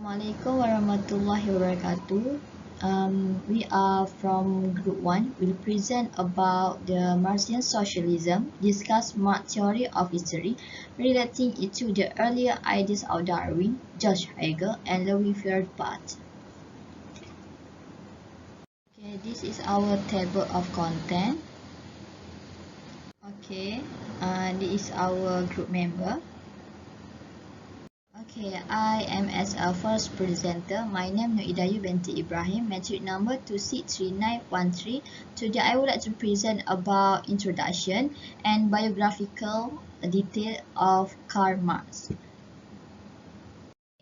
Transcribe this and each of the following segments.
Assalamualaikum warahmatullahi wabarakatuh. We are from Group 1. We'll present about the Marxian socialism, discuss Marx theory of history, relating it to the earlier ideas of Darwin, George Hegel, and Louis Feuerbach. Okay, this is our table of content. Okay, this is our group member. Okay, I am as a first presenter. My name is IDAYU binti IBRAHIM, metric number 263913. Today I would like to present about introduction and biographical detail of Karl Marx.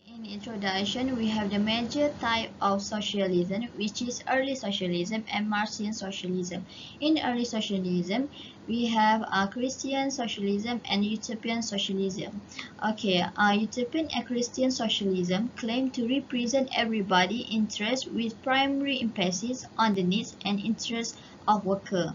In introduction, we have the major type of socialism, which is early socialism and Marxian socialism. In early socialism, we have Christian socialism and utopian socialism. Okay, utopian and Christian socialism claim to represent everybody's interest with primary emphasis on the needs and interests of workers.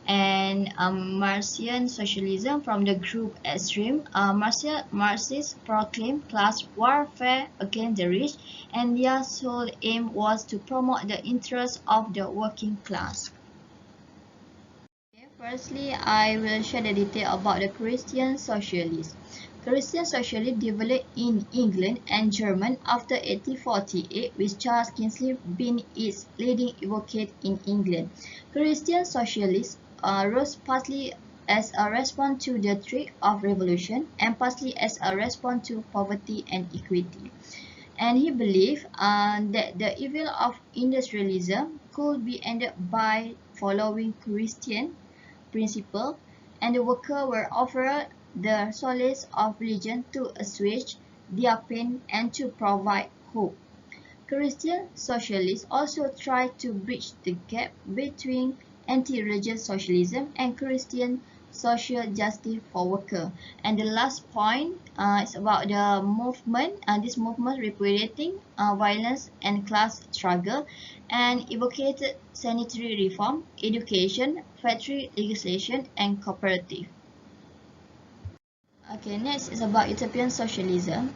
And Marxian socialism from the group extreme, Marxists proclaimed class warfare against the rich, and their sole aim was to promote the interests of the working class. Okay, firstly, I will share the detail about the Christian socialists. Christian socialism developed in England and Germany after 1848, with Charles Kingsley being its leading advocate in England. Christian socialists rose partly as a response to the threat of revolution and partly as a response to poverty and equity. And he believed that the evil of industrialism could be ended by following Christian principles, and the workers were offered the solace of religion to assuage their pain and to provide hope. Christian socialists also tried to bridge the gap between anti-religious socialism and Christian social justice for workers. And the last point is about the movement. This movement repudiating violence and class struggle and advocated sanitary reform, education, factory legislation, and cooperative. Okay, next is about utopian socialism.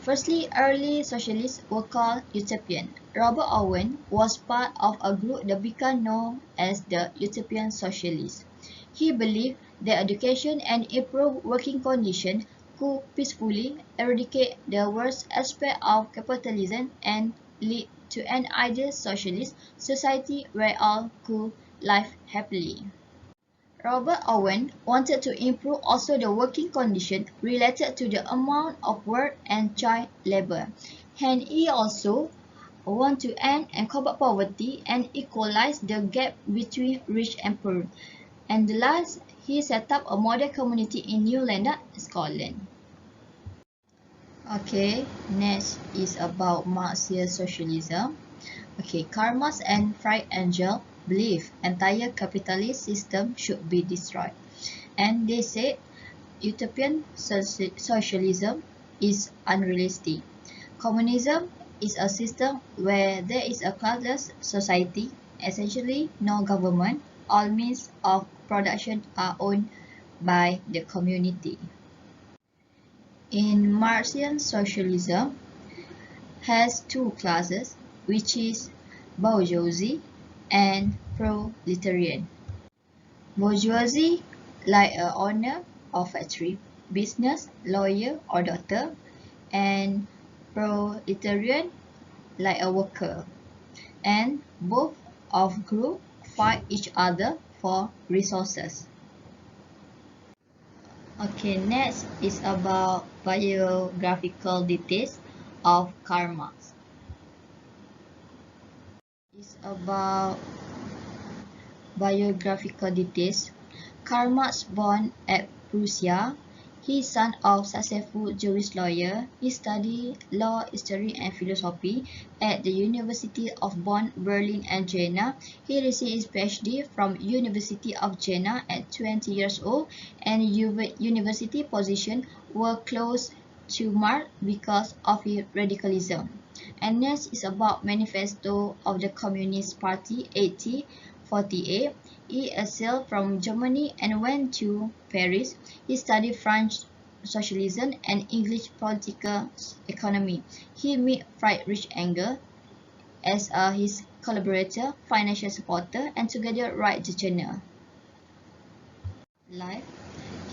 Firstly, early socialists were called utopian. Robert Owen was part of a group that became known as the utopian socialists. He believed that education and improved working conditions could peacefully eradicate the worst aspect of capitalism and lead to an ideal socialist society where all could live happily. Robert Owen wanted to improve also the working conditions related to the amount of work and child labour. And he also wanted to end and combat poverty and equalize the gap between rich and poor. And last, he set up a model community in New London, Scotland. Okay, next is about Marxian socialism. Okay, Karl Marx and Friedrich Engels believe entire capitalist system should be destroyed, and they said utopian socialism is unrealistic. Communism is a system where there is a classless society, essentially no government, all means of production are owned by the community. In Marxian socialism has two classes, which is bourgeoisie and proletarian. Bourgeoisie like a owner of factory, business, lawyer or doctor, and proletarian like a worker. And both of group fight each other for resources. Okay, next is about biographical details of Karl Marx. It's about biographical details. Karl Marx born at Prussia. He is son of successful Jewish lawyer. He studied law, history, and philosophy at the University of Bonn, Berlin, and Jena. He received his PhD from University of Jena at 20 years old, and university positions were close to Marx because of his radicalism. And next is about Manifesto of the Communist Party 1848. He exiled from Germany and went to Paris. He studied French socialism and English political economy. He met Friedrich Engels as his collaborator, financial supporter, and together write the journal. Life.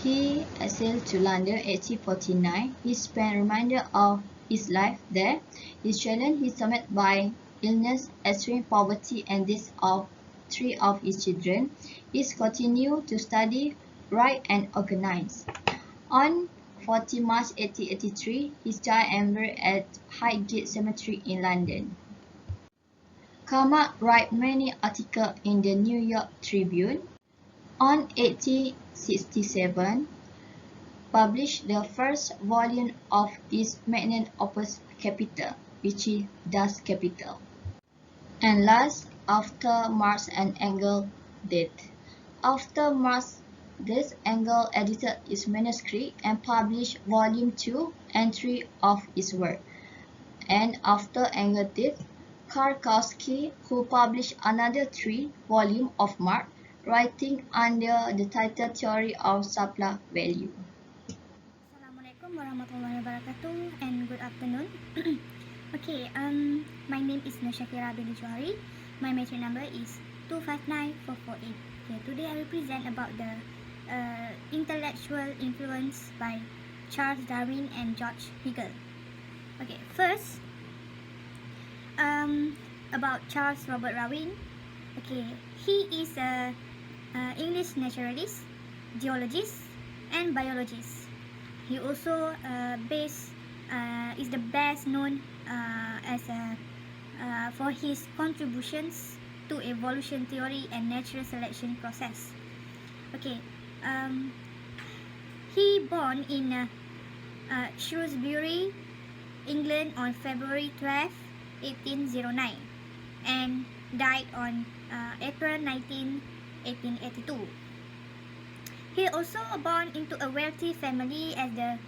He sailed to London 1849. He spent the remainder of his life there. His challenge is surmounted by illness, extreme poverty, and death of 3 of his children. He continued to study, write, and organize. On 14 March 1883, he died and buried at Highgate Cemetery in London. Karl wrote many articles in the New York Tribune. On 1867, published the first volume of his magnum opus Capital, which is Das Kapital. And last, after Marx and Engels' death. After Marx's death, Engels edited his manuscript and published volume 2 and 3 of his work. And after Engels' death, Karkowski, who published another 3 volumes of Marx, writing under the title Theory of Supply Value. Assalamualaikum warahmatullahi wabarakatuh and good afternoon. Okay, my name is NURSYAHIRAH bin JAUHARI. My metric number is 259448. Okay, today I will present about the intellectual influence by Charles Darwin and George Hegel. Okay, first, about Charles Robert Darwin. Okay, he is a English naturalist, geologist, and biologist. He also is the best known for his contributions to evolution theory and natural selection process. Okay, he born in Shrewsbury, England on February 12, 1809 and died on April 19, 1882. He also born into a wealthy family as the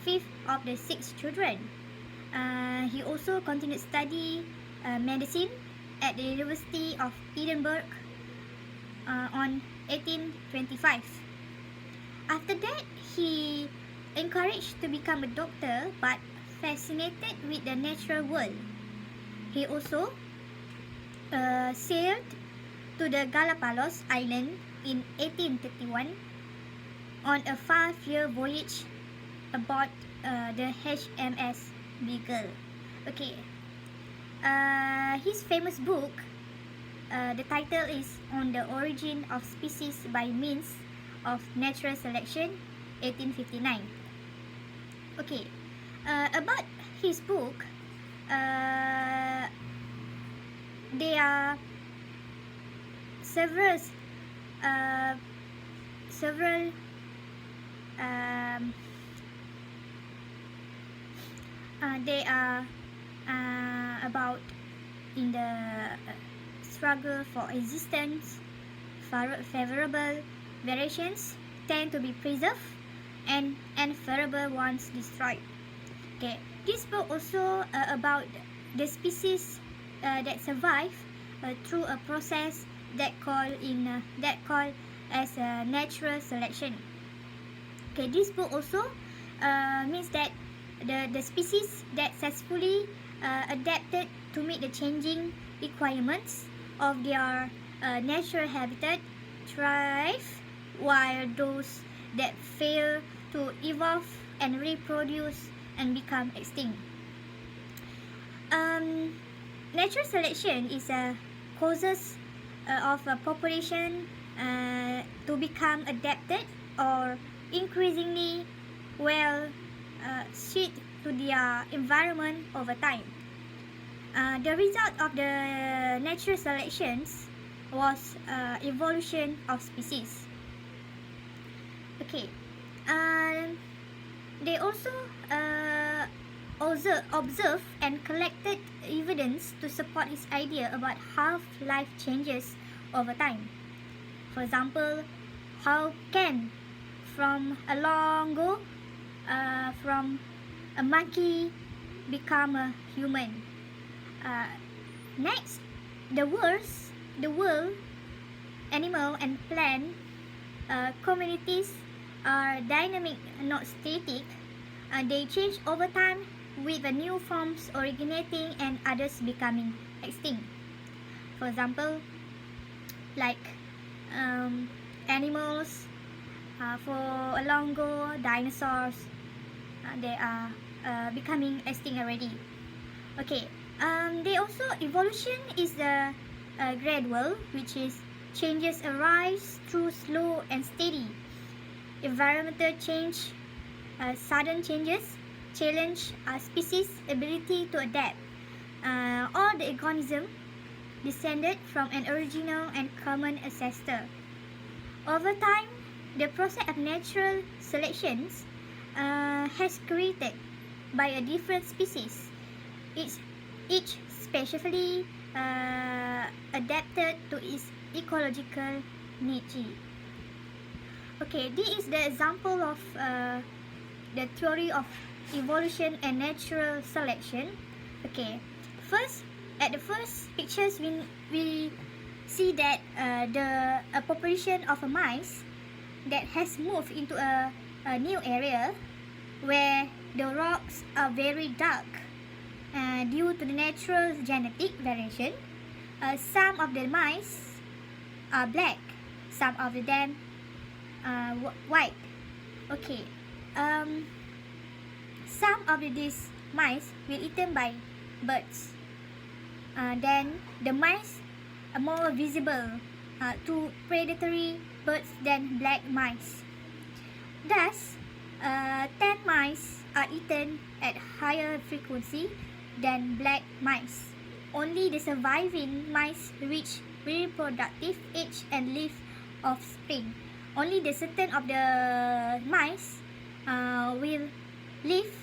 5th of the 6 children. He also continued study medicine at the University of Edinburgh on 1825. After that, he encouraged to become a doctor but fascinated with the natural world. He also sailed to the Galapagos Island in 1831 on a 5-year voyage aboard the HMS Beagle. Okay, his famous book, the title is On the Origin of Species by Means of Natural Selection, 1859. Okay, about his book, there are several they are about in the struggle for existence, favorable variations tend to be preserved and unfavorable ones destroyed. Okay, this book also about the species that survive through a process that called as natural selection. Okay, this book also means that the species that successfully adapted to meet the changing requirements of their natural habitat thrive, while those that fail to evolve and reproduce and become extinct. Natural selection is a causes of a population to become adapted or increasingly well suited to their environment over time. The result of the natural selections was evolution of species. Okay, they also observed and collected evidence to support his idea about how life changes over time. For example, how can from a long ago from a monkey become a human. Next, the world, animal and plant communities are dynamic, not static. They change over time with the new forms originating and others becoming extinct. For example, like animals, for a long ago, dinosaurs, they are becoming extinct already. Okay, they also, evolution is the gradual, which is changes arise through slow and steady. Environmental change, sudden changes, challenge a species' ability to adapt. All the organisms descended from an original and common ancestor. Over time, the process of natural selection has created by a different species, each specially adapted to its ecological niche. Okay, this is the example of the theory of evolution and natural selection. Okay, first, at the first pictures, we see that the population of a mice that has moved into a new area where the rocks are very dark due to the natural genetic variation. Some of the mice are black, some of them are white. Okay, some of these mice will eaten by birds. Then the mice are more visible to predatory birds than black mice. Thus, 10 mice are eaten at higher frequency than black mice. Only the surviving mice reach reproductive age and live offspring. Only the certain of the mice will live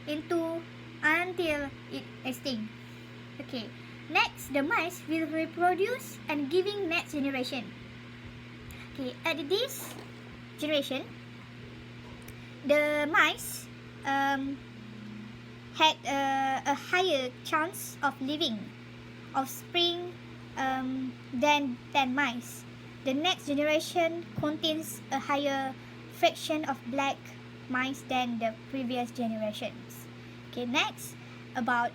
into until it extinct. Okay, next, the mice will reproduce and giving next generation. Okay, at this generation, the mice had a higher chance of living offspring than 10 mice. The next generation contains a higher fraction of black mice than the previous generations. Okay, next, about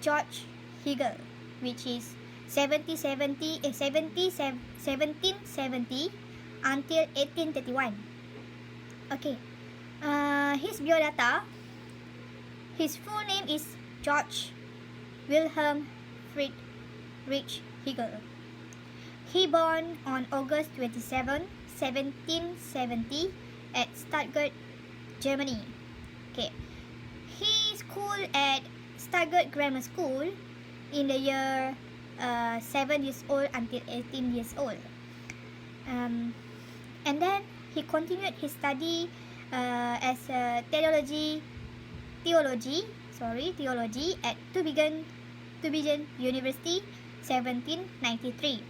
George Hegel, which is 1770 until 1831. Okay, his biodata, his full name is George Wilhelm Friedrich Hegel. He born on August 27, 1770 at Stuttgart, Germany. Okay, he schooled at Stuttgart Grammar School in the year 7 years old until 18 years old. And then he continued his study as a theology at Tübingen University, 1793.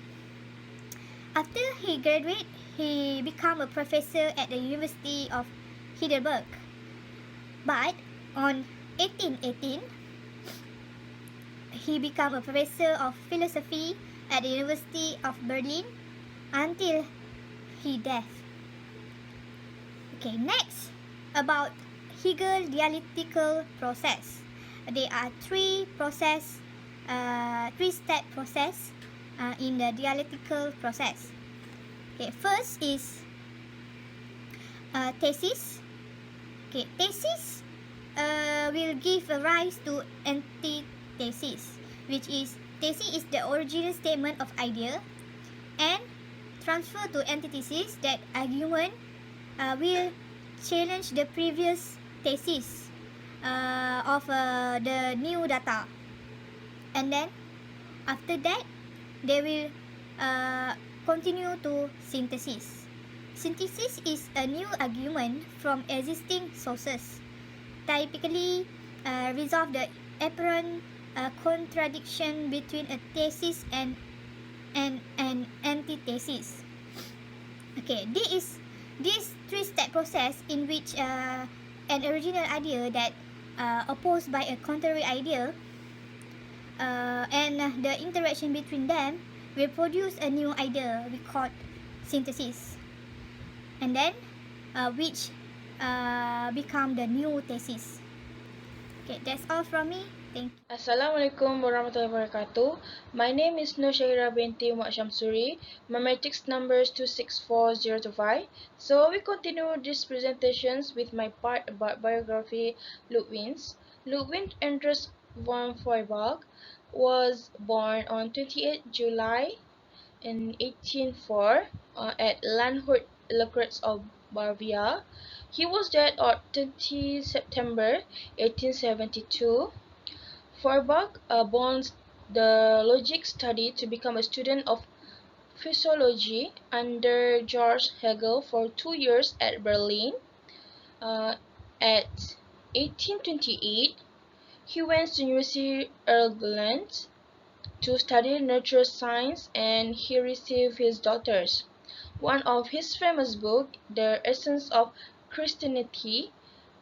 After he graduated, he became a professor at the University of Heidelberg. But on 1818, he became a professor of philosophy at the University of Berlin until he died. Okay, next, about Hegel dialectical process. There are three step process in the dialectical process. Okay, first is thesis. Okay, thesis will give rise to antithesis, which is thesis is the original statement of idea, and transfer to antithesis, that argument will challenge the previous thesis of the new data, and then after that they will continue to synthesis. Synthesis is a new argument from existing sources, typically resolve the apparent contradiction between a thesis and an antithesis. Okay, this three-step process in which an original idea that opposed by a contrary idea and the interaction between them will produce a new idea we call synthesis, and then which become the new thesis. Okay, that's all from me. Thank you. Assalamualaikum warahmatullahi wabarakatuh. My name is NURSYAHIRAH binti SHAMSURI. My matrix number is 264025. So we continue these presentations with my part about biography Ludwig. Ludwig Andreas von Feuerbach was born on 28 July in 1804 at Landshut, Lucretz of Bavaria. He was dead on 20 September 1872. Feuerbach bonds the logic study to become a student of physiology under Georg Hegel for 2 years at Berlin. At 1828, he went to University Erlangen to study natural science, and he received his doctorate. One of his famous books, The Essence of Christianity,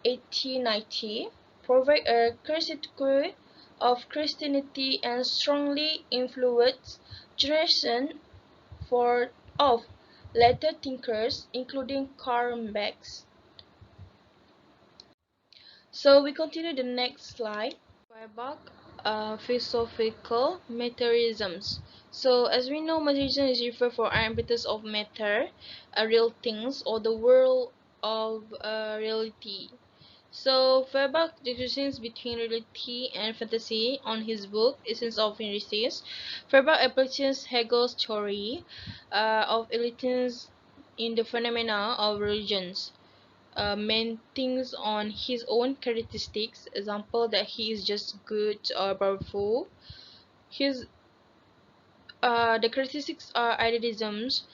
1890, provides a critique of Christianity and strongly influenced generation of later thinkers, including Karl Marx. So we continue the next slide. Feuerbach, philosophical materialisms. So as we know, materialism is referred for ambiguous of matter, real things, or the world of reality. So Feuerbach distinguishes between reality and fantasy on his book Essence of Resistance. Feuerbach applies Hegel's theory of elitism in the phenomena of religions. Main things on his own characteristics, example that he is just good or powerful. His the characteristics are idealisms,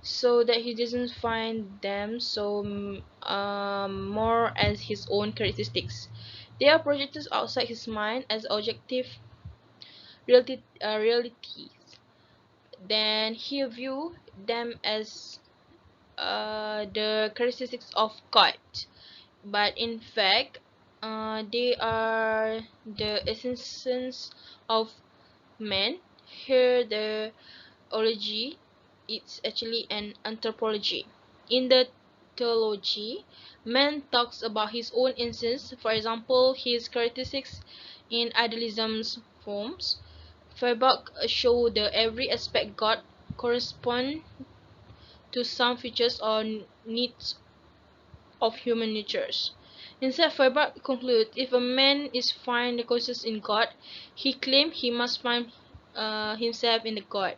so that he doesn't find them so more as his own characteristics. They are projected outside his mind as objective realities. Then he view them as the characteristics of God, but in fact, they are the essence of man. Here, the ology, it's actually an anthropology. In the theology, man talks about his own essence, for example, his characteristics in idealism's forms. Feuerbach showed that every aspect God correspond to some features or needs of human natures. Instead, Feuerbach concludes, if a man is find the conscience in God, he claims he must find himself in the God.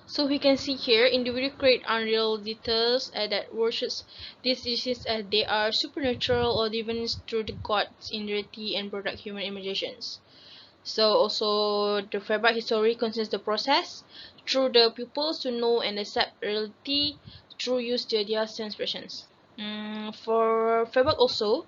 So we can see here, individuals create unreal details that worships these issues as they are supernatural or divine through the gods in reality and product human imaginations. So also the Feuerbach history concerns the process through the pupils to know and accept reality through use the ideas and expressions. For Feuerbach also,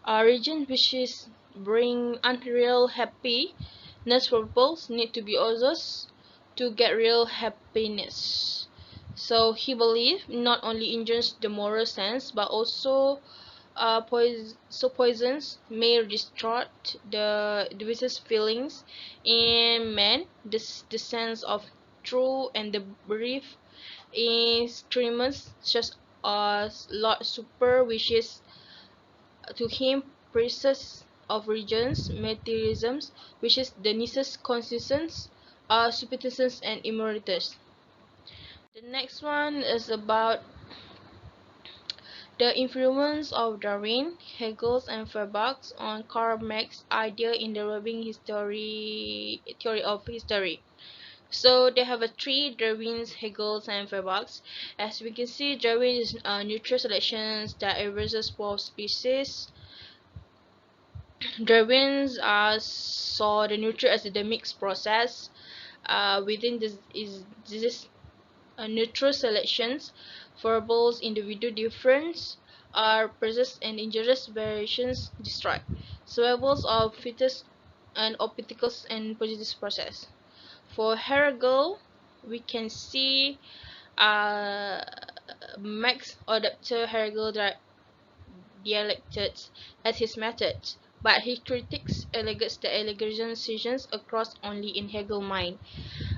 regions which is bring unreal happiness for pupils need to be others to get real happiness. So he believed not only injures the moral sense but also poisons may distort the devices feelings in man, the sense of true and the belief instruments such as Lord Super, which is to him praises of regions, materialisms, which is the Nisus consistence, superstitions and immortalities. The next one is about the influence of Darwin, Hegel, and Feuerbach on Karl Marx's idea in developing theory of history. So they have a three: Darwin's, Hegel's, and Feuerbach's. As we can see, Darwin is neutral selections that averages for species. Darwin saw the nature as the mixed process. Within this neutral selections, variables individual difference are present and injurious variations destroyed. Survivals of fetus and opticals and positive process. For Hegel, we can see Max adapted Hegel dialectics as his method. but he critiques allegates the allegation decisions across only in Hegel's mind.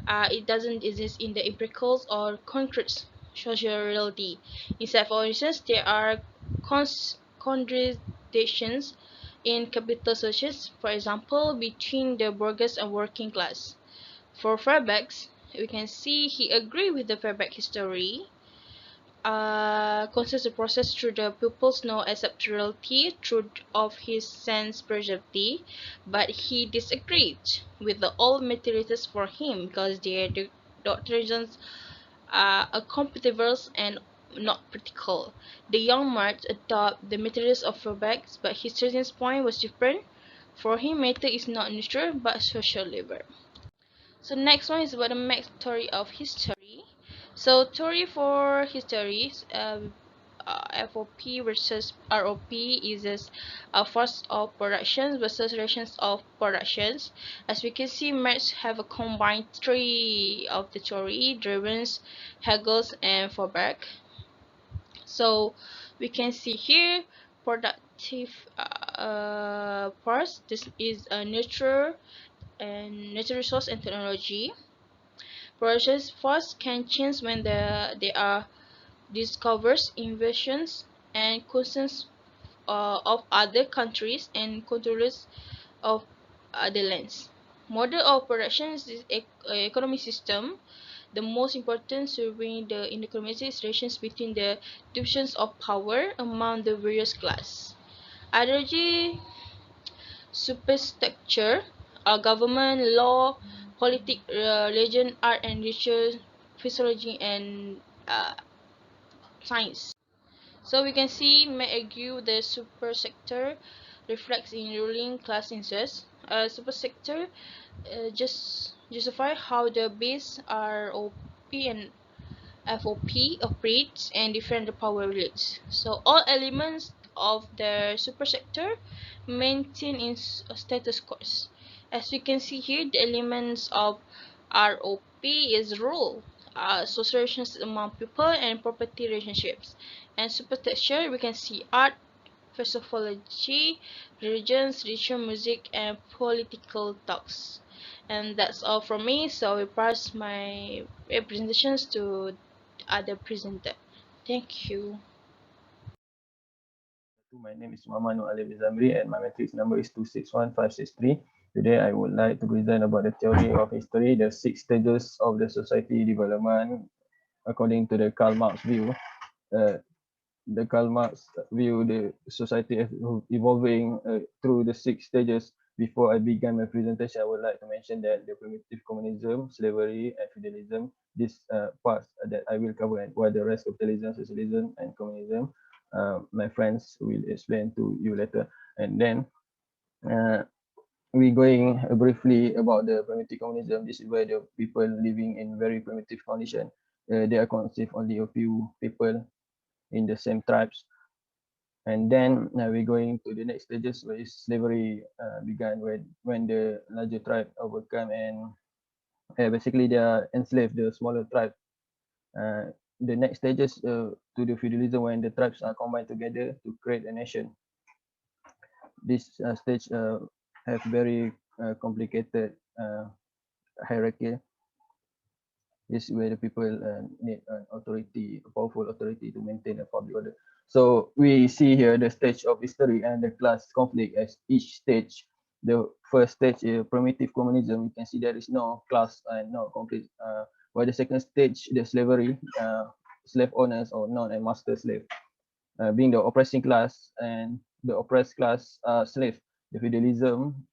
It doesn't exist in the empirical or concrete social reality. Instead, for instance, there are contradictions in capital societies, for example, between the bourgeois and working class. For Fairbanks, we can see he agreed with the Fairbank history, concerns the process through the pupils know acceptability truth of his sense perceptivity, but he disagreed with the old materialists for him because their doctrines are compatible and not practical. The young Marx adopt the materials of Fairbanks, but his starting point was different. For him, matter is not neutral but social labor. So next one is about the max theory of history. So theory for history, FOP versus ROP is a force of productions versus rations of productions. As we can see, Marx have a combined three of the theory, Drevens, Hegels, and Feuerbach. So we can see here productive parts. This is a nature and natural resource and technology. Projects first can change when there are discovers invasions and concerns of other countries and controllers of other lands. Model of production is economic system. The most important serving the inequality relations between the divisions of power among the various class. Ideology superstructure, government, law, politics, religion, art and literature, physiology, and science. So we can see may argue the supersector reflects in ruling class interests. Supersector just justify how the base ROP and FOP operates and different the power relates. So all elements of the supersector maintain in status quo. As we can see here, the elements of ROP is rule, social relations among people and property relationships. And supersector, we can see art, philosophy, religions, literature, music, and political talks. And that's all from me. So we pass my presentations to other presenter. Thank you. My name is NURALIFF ZAMRI and my matrix number is 261563. Today I would like to present about the theory of history, the 6 stages of the society development according to the Karl Marx view. The Karl Marx view the society as evolving through the 6 stages. Before I begin my presentation, I would like to mention that the primitive communism, slavery, and feudalism, these parts that I will cover, and while the rest capitalism, socialism, and communism, my friends will explain to you later. And then we going briefly about the primitive communism. This is where the people living in very primitive condition. They are consist only a few people in the same tribes. And then we're going to the next stages where slavery began when the larger tribe overcome and basically they are enslaved the smaller tribe. The next stages to the feudalism when the tribes are combined together to create a nation. This stage have very complicated hierarchy. This is where the people need an authority, a powerful authority to maintain a public order. So we see here the stage of history and the class conflict as each stage. The first stage is primitive communism. You can see there is no class and no complete. While the second stage, the slavery, slave owners or non and master slave, being the oppressing class and the oppressed class slave. The feudalism,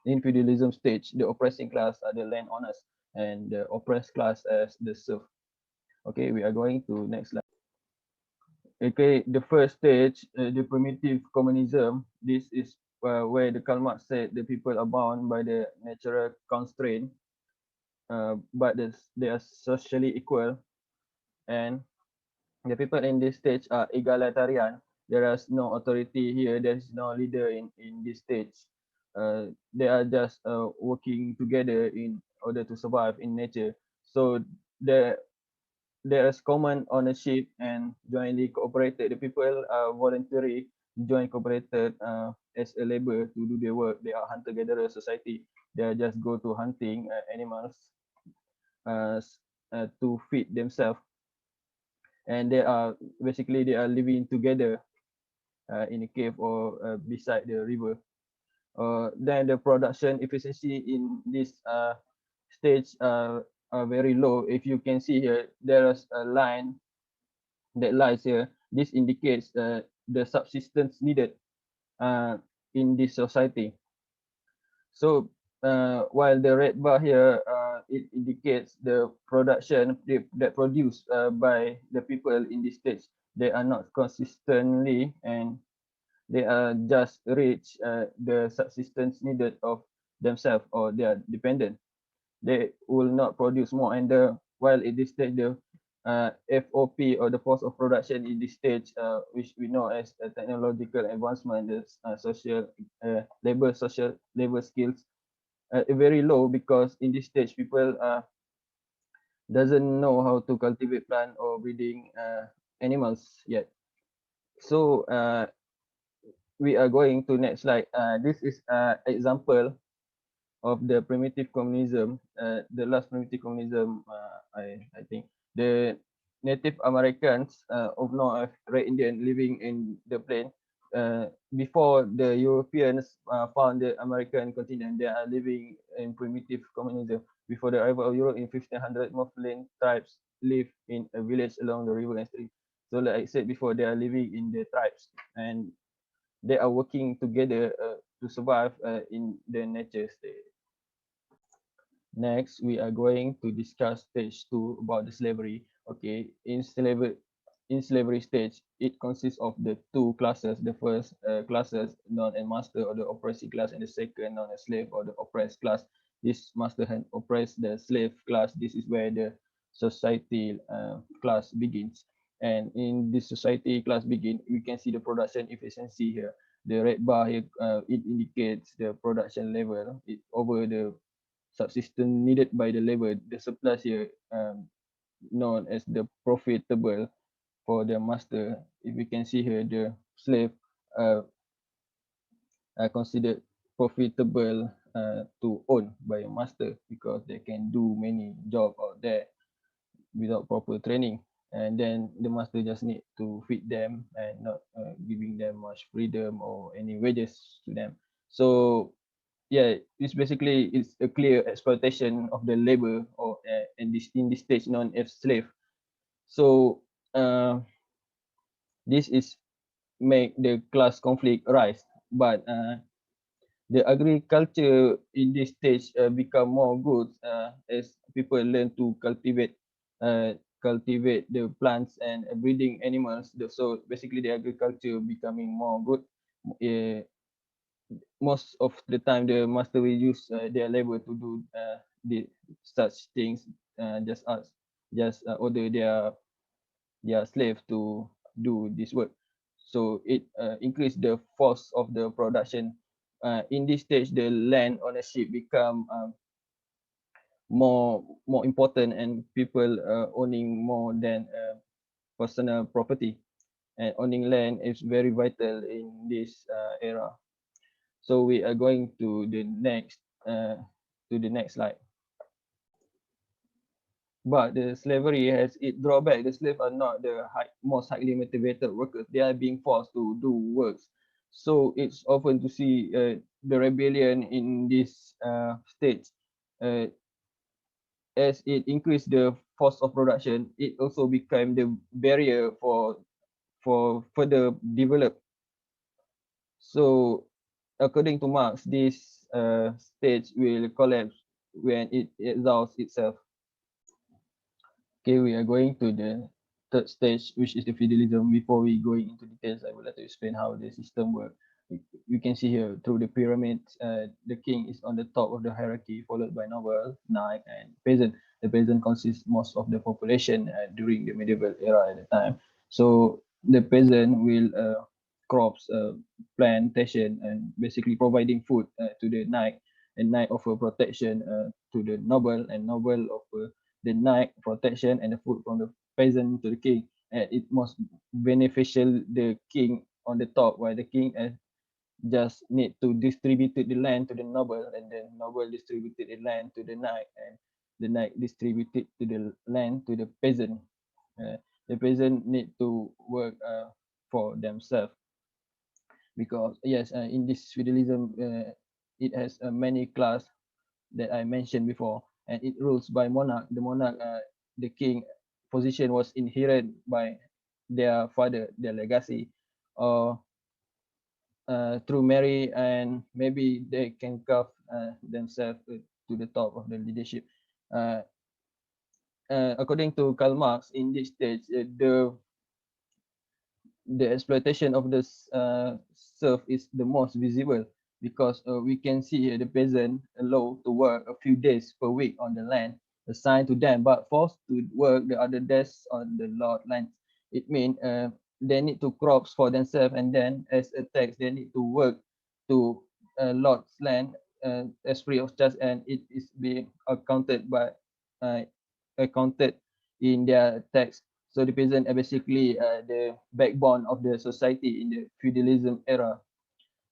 in feudalism stage, the oppressing class are the landowners and the oppressed class as the serf. Okay, we are going to next slide. Okay, the first stage, the primitive communism. This is where the Karl Marx said the people are bound by the natural constraint, but they are socially equal, and the people in this stage are egalitarian. There is no authority here. There is no leader in this stage. They are just working together in order to survive in nature. So there is common ownership and jointly cooperated. The people are voluntary. join cooperated as a labor to do their work. They are hunter-gatherer society. They just go to hunting animals to feed themselves, and they are basically they are living together in a cave or beside the river. Then the production efficiency in this stage are very low. If you can see here, there is a line that lies here. This indicates the subsistence needed in this society. So while the red bar here, it indicates the production that produced by the people in this stage. They are not consistently, and they are just reach the subsistence needed of themselves or their dependent. They will not produce more, and while in this stage the FOP or the force of production in this stage, which we know as technological advancement, the social labor skills very low, because in this stage people doesn't know how to cultivate plant or breeding animals yet. So we are going to next slide. This is example of the primitive communism, the last primitive communism. I think the Native Americans of North Red Indian living in the plain before the Europeans found the American continent. They are living in primitive communism. Before the arrival of Europe in 1500, Moslem tribes live in a village along the river and stream. So like I said before, they are living in the tribes, and they are working together to survive in the nature state. Next, we are going to discuss stage 2 about the slavery. Okay, in slavery stage, it consists of the two classes. The first classes known as master or the oppressing class, and the second known as slave or the oppressed class. This master had oppressed the slave class. This is where the society class begins. And in this society class begin, we can see the production efficiency here. The red bar here, it indicates the production level over the subsistence needed by the labor. The surplus here known as the profitable for the master. If we can see here, the slave uh, are considered profitable to own by a master, because they can do many jobs out there without proper training. And then the master just need to feed them and not giving them much freedom or any wages to them. So yeah, it's basically it's a clear exploitation of the labor, or in this stage known as slave. So this is make the class conflict rise, but the agriculture in this stage become more good as people learn to cultivate the plants and breeding animals. So basically the agriculture becoming more good. Uh, Most of the time the master will use their labor to do such things, just order their slave to do this work. So it increase the force of the production. In this stage, the land ownership become more important, and people owning more than personal property. And owning land is very vital in this era. So we are going to the next slide. But the slavery has its drawback. The slaves are not the most highly motivated workers. They are being forced to do works. So it's often to see the rebellion in this stage. As it increased the force of production, it also became the barrier for further develop. So according to Marx, this stage will collapse when it exhausts itself. Okay, we are going to the third stage, which is the feudalism. Before we go into details, I would like to explain how the system works. You can see here through the pyramids, the king is on the top of the hierarchy, followed by noble, knight, and peasant. The peasant consists most of the population during the medieval era at the time. So the peasant will crops, plantation, and basically providing food to the knight, and knight offer protection to the noble, and noble offer the knight protection and the food from the peasant to the king. And it most beneficial the king on the top, while the king just need to distribute the land to the noble, and then noble distributed the land to the knight, and the knight distributed to the land to the peasant. The peasant need to work for themselves, because yes, in this feudalism, it has many class that I mentioned before, and it rules by monarch. The monarch, the king position was inherited by their father, their legacy, or through marry, and maybe they can carve themselves to the top of the leadership. Uh, According to Karl Marx, in this stage, the exploitation of the serf is the most visible, because we can see here the peasant allowed to work a few days per week on the land assigned to them, but forced to work the other days on the lord land. It means they need to crops for themselves, and then as a tax they need to work to lord's land as free of charge, and it is being uh, accounted in their tax. So the peasant are basically the backbone of the society in the feudalism era.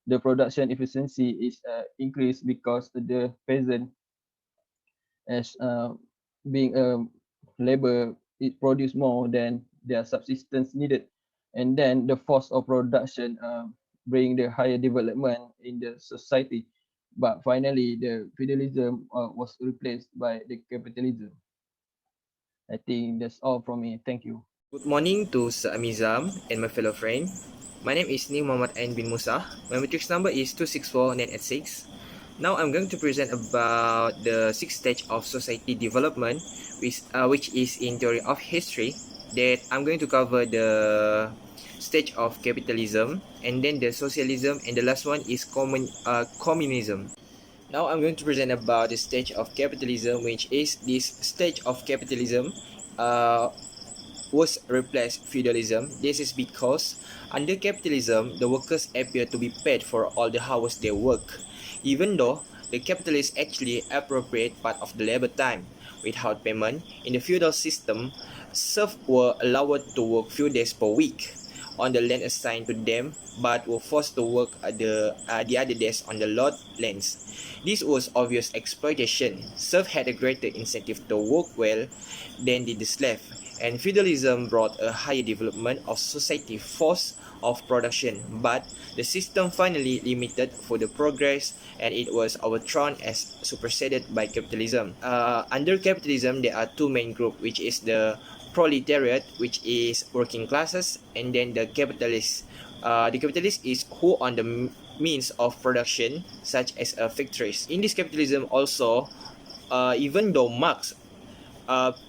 The production efficiency is increased because the peasant, as being a labor, it produce more than their subsistence needed, and then the force of production bring the higher development in the society. But finally, the feudalism was replaced by the capitalism. I think that's all from me. Thank you. Good morning to Sir AMIZAM and my fellow friend. My name is Ni Muhammad Ain bin Musa. My matrix number is 264986. Now I'm going to present about the sixth stage of society development, which is in theory of history. That I'm going to cover the stage of capitalism, and then the socialism, and the last one is communism. Now I'm going to present about the stage of capitalism, which is this stage of capitalism was replaced feudalism. This is because under capitalism, the workers appear to be paid for all the hours they work, even though the capitalists actually appropriate part of the labor time. Without payment, in the feudal system, serfs were allowed to work few days per week on the land assigned to them, but were forced to work the other days on the lord lands. This was obvious exploitation. Serfs had a greater incentive to work well than did the slave, and feudalism brought a higher development of society force of production, but the system finally limited for the progress, and it was overthrown as superseded by capitalism. Under capitalism, there are two main groups, which is the proletariat, which is working classes, and then the capitalists. The capitalist is who on the means of production, such as factories. In this capitalism also, even though Marx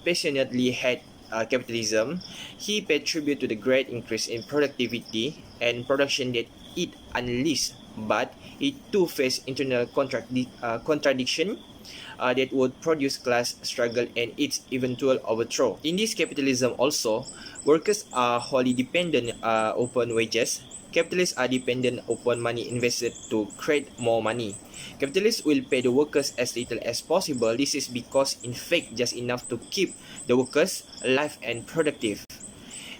passionately had capitalism, he paid tribute to the great increase in productivity and production that it unleashed, but it too faced internal contradiction that would produce class struggle and its eventual overthrow. In this capitalism also, workers are wholly dependent upon wages. Capitalists are dependent upon money invested to create more money. Capitalists will pay the workers as little as possible. This is because, in fact, just enough to keep the workers alive and productive.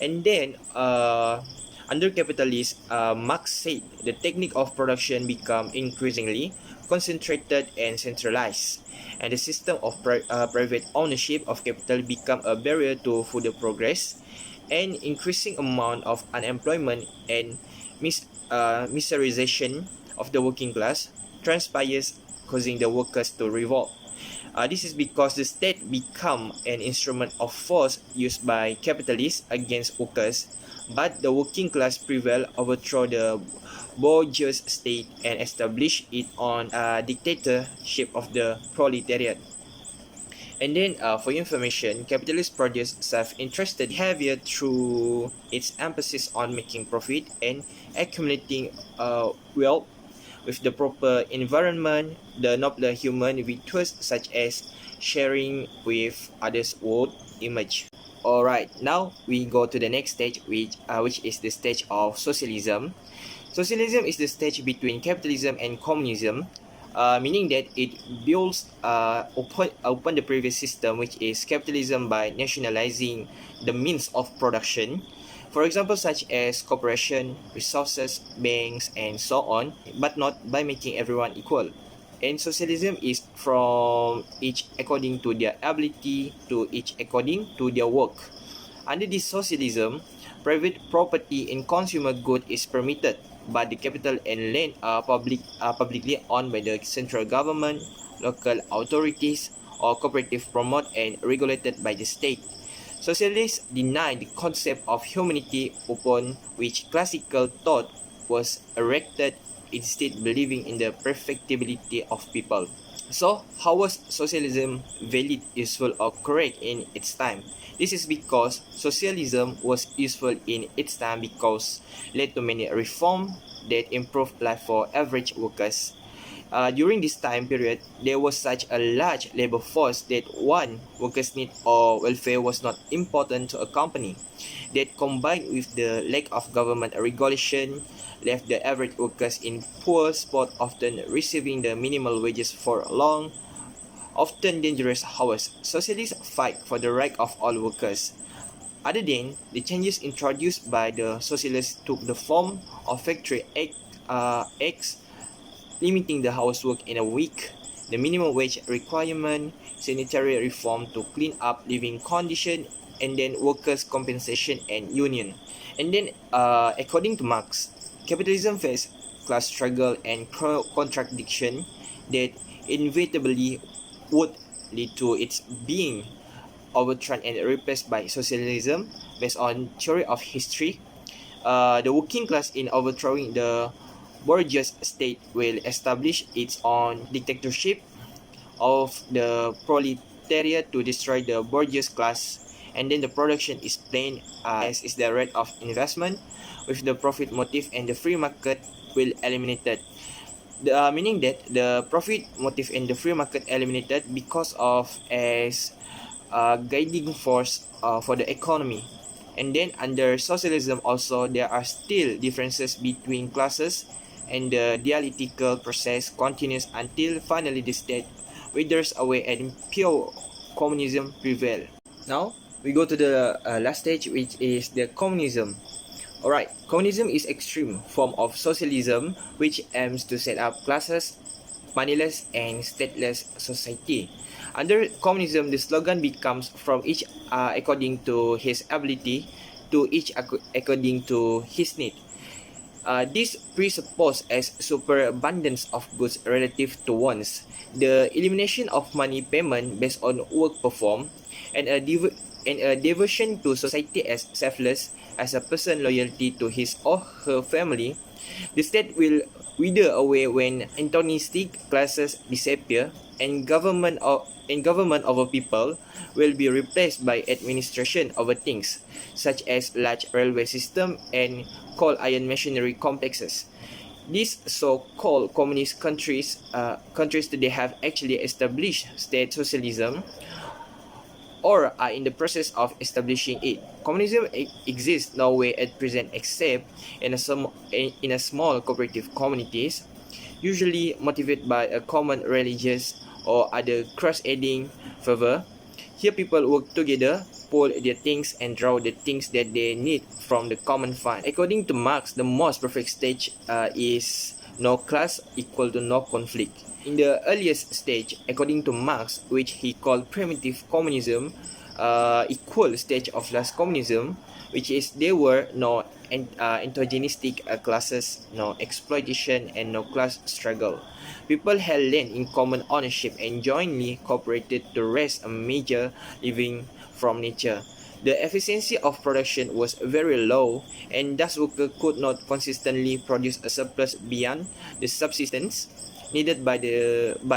And then, under capitalists, Marx said the technique of production become increasingly concentrated and centralized, and the system of private ownership of capital become a barrier to further progress, and increasing amount of unemployment and miserization of the working class transpires, causing the workers to revolt. This is because the state become an instrument of force used by capitalists against workers, but the working class prevail, overthrow the bourgeois state, and establish it on a dictatorship of the proletariat. And then, for your information, capitalists produce self-interested behavior through its emphasis on making profit and accumulating wealth. With the proper environment, the nobler human virtues such as sharing with others would emerge. Alright, now we go to the next stage, which is the stage of socialism. Socialism is the stage between capitalism and communism, meaning that it builds upon the previous system, which is capitalism, by nationalizing the means of production. For example, such as cooperation, resources, banks, and so on, but not by making everyone equal. And socialism is from each according to their ability to each according to their work. Under this socialism, private property in consumer good is permitted, but the capital and land are publicly owned by the central government, local authorities, or cooperative promoted and regulated by the state. Socialists deny the concept of humanity upon which classical thought was erected, instead believing in the perfectibility of people. So, how was socialism valid, useful, or correct in its time? This is because socialism was useful in its time because led to many reforms that improved life for average workers. During this time period, there was such a large labor force that one worker's need or welfare was not important to a company. That combined with the lack of government regulation left the average workers in poor spot, often receiving the minimal wages for long, often dangerous hours. Socialists fight for the right of all workers. Other than the changes introduced by the socialists took the form of factory acts limiting the housework in a week, the minimum wage requirement, sanitary reform to clean up living condition, and then workers' compensation and union. And then, according to Marx, capitalism faced class struggle and contradiction that inevitably would lead to its being overthrown and replaced by socialism based on theory of history. The working class, in overthrowing the bourgeois state, will establish its own dictatorship of the proletariat to destroy the bourgeois class, and then the production is plain as is the rate of investment with the profit motive, and the free market will eliminated. Meaning that the profit motive and the free market eliminated because of as guiding force for the economy. And then under socialism also there are still differences between classes, and the dialectical process continues until finally the state withers away and pure communism prevails. Now we go to the last stage, which is the communism. Alright, communism is extreme form of socialism which aims to set up classes, moneyless and stateless society. Under communism, the slogan becomes from each according to his ability to each according to his need. This presupposes as superabundance of goods relative to wants, the elimination of money payment based on work performed, and a devotion to society as selfless as a person loyalty to his or her family. The state will wither away when antagonistic classes disappear, and government over people will be replaced by administration over things, such as large railway system and coal iron machinery complexes. These so-called communist countries that they have actually established state socialism or are in the process of establishing it. Communism exists nowhere at present except in a small cooperative communities, usually motivated by a common religious or other cross-aiding fervor. Here people work together, pull their things and draw the things that they need from the common fund. According to Marx, the most perfect stage is no class equal to no conflict. In the earliest stage, according to Marx, which he called primitive communism, equal stage of last communism, which is there were no antagonistic classes, no exploitation, and no class struggle. People had land in common ownership and jointly cooperated to raise a major living from nature. The efficiency of production was very low, and thus workers could not consistently produce a surplus beyond the subsistence needed by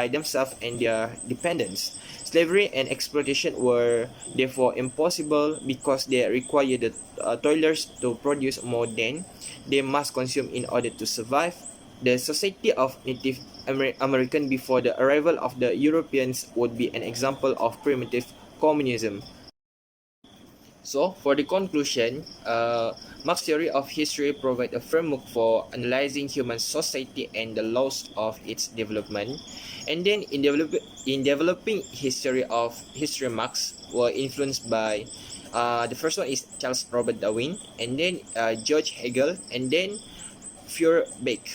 themselves and their dependents. Slavery and exploitation were therefore impossible because they required the toilers to produce more than they must consume in order to survive. The society of Native American before the arrival of the Europeans would be an example of primitive communism. So, for the conclusion, Marx's theory of history provides a framework for analyzing human society and the laws of its development. And then, in developing his theory of history, Marx were influenced by The first one is Charles Robert Darwin, and then George Hegel, and then Feuerbach.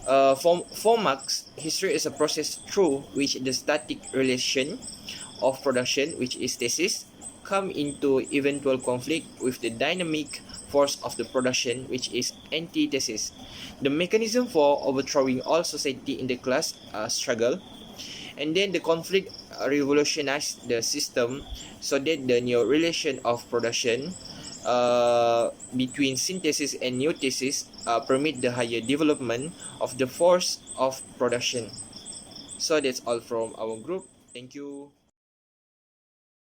For Marx, history is a process through which the static relation of production, which is thesis, come into eventual conflict with the dynamic force of the production, which is antithesis. The mechanism for overthrowing all society in the class struggle, and then the conflict revolutionized the system so that the new relation of production between synthesis and new thesis permit the higher development of the force of production. So that's all from our group. Thank you.